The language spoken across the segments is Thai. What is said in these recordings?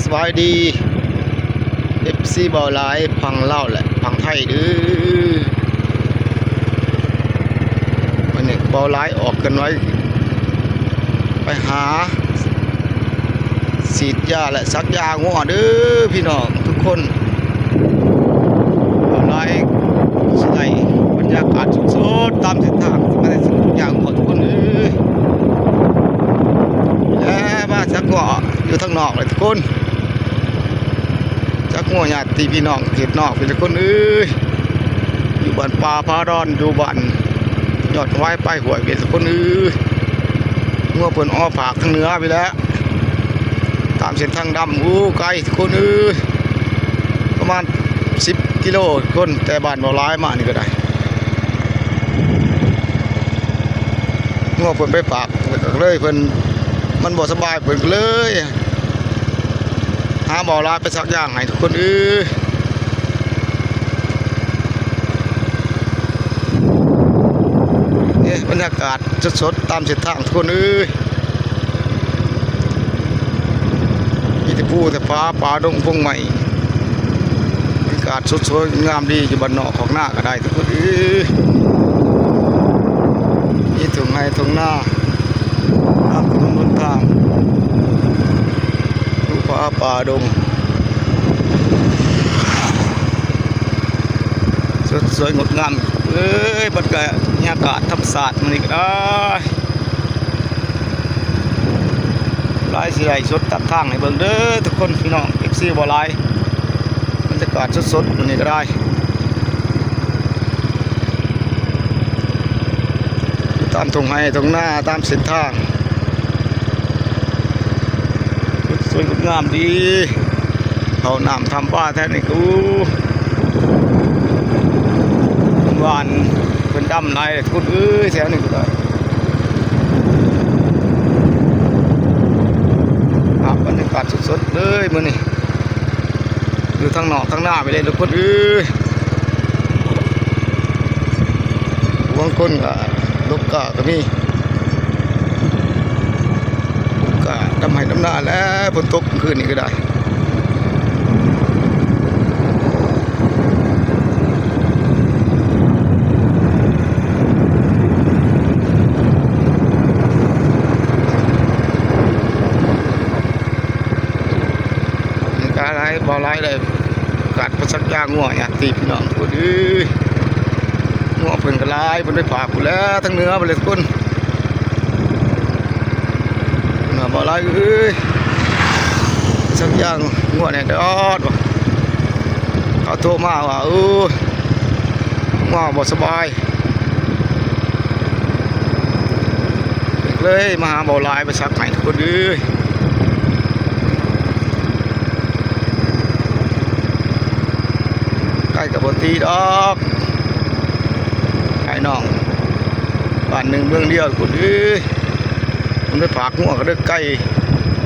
สบายดีFC เบาหลายพังเล่าแหละพังไทยดื้อวันนี้เบาหลายออกกันไว้ไปหาฉีดยาและซักยางัวเด้อพี่น้องทุกคนเบาหลายสิได้บรรยากาศสดๆตามเส้นทางมาได้สักยางัวทุกคนแล้วมาซักงัวอยู่ทางนอกเลยทุกคนจักงัวญาติพี่น้องเขตนอกเป็นคนอยู่บ้านป่าพาดอนอยู่บ้านยอดไว้ไปหวยเป็นคนงัวเพิ่นอ้อผากทางเหนือไปแล้วตามเส้นทางดำไกลคนประมาณ10 กิโลคนแต่บ้านเบาหลายมานี่ก็ได้งัวเพิ่นไปฝากเลยเพิ่นมันบ่สบายเพิ่นเลยหาเบาหลายไปซักย่างให้ทุกคนนี่บรรยากาศสดๆตามเส้นทางทุกคนมีแต่ภูแต่ฟ้าป่าดงพงใหม่บรรยากาศสดๆงามดีอยู่บ้านนอกของหน้าก็ได้ทุกคนนี่ตรงไหนตรงหน้าตามถนนบนทางดูฟ้าป่าดงสวยงดงามบรรยากาศธรรมศาสตร์มันนี่ก็ได้หลายสิได้สดตามทางให้เบิ่งเด้อทุกคนพี่น้อง FC บ่หลายบรรยากาศสดๆมันนี่ก็ได้ตามตรงไห้ตรงหน้าตามเส้นทางสวยงดงามดีเขาน้ำทำป้าแท้นี่กูวานเป็นดำในคุณแถวนี้ก็ได้บรรยากาศสดๆเลยมื้อนี้อยู่ทางนอกทางหน้าไปเลยทุกคนบางคนก็ลูกก็มีก็ดำให้ดำหน้าแล้วฝนตกคืนนี้ก็ได้อะไรบ่หลายเลยกัดประสักยางงัวญาติพี่น้องคนงัวเพิ่นก็หลายเพิ่นไปฝากพุ่นแล้วทั้งเหนือไปเลยทุกคนบ่หลายสักยางงัวเนี่ยดอดว่ะเขาโทรมาว่างัวบ่สบายเลยมาหาบ่หลายไปซักให้ทุกคนใกล้กับบตีดอกไอ้น้องบ้านหนึ่งเมืองเดียวกูมันได้ฝากหัวก็ได้ใกล้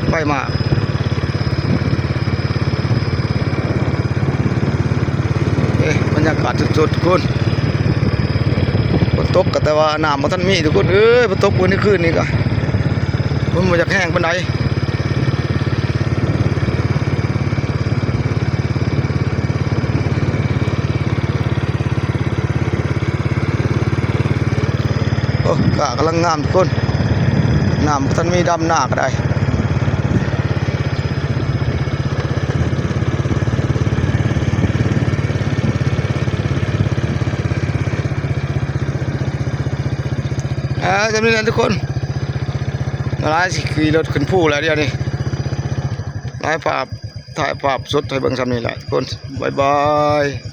ไปมาบรรยากาศสุดๆคุณฝนตกแต่ว่าน้ำมันท่านมีทุกคนฝนตกวันนี้คืนนี้ก็มันมาจากแห้งปานใดกะกำลังงามทุกคนน้ำท่านมีดำหน้าก็ได้จะมีอะไรทุกคนมาไล่ขี่รถขึ้นภูแล้วเดี๋ยวนี้ไล่ภาพถ่ายภาพสดให้เบิ่งซ้ำนี่แหละทุกคนบ๊ายบาย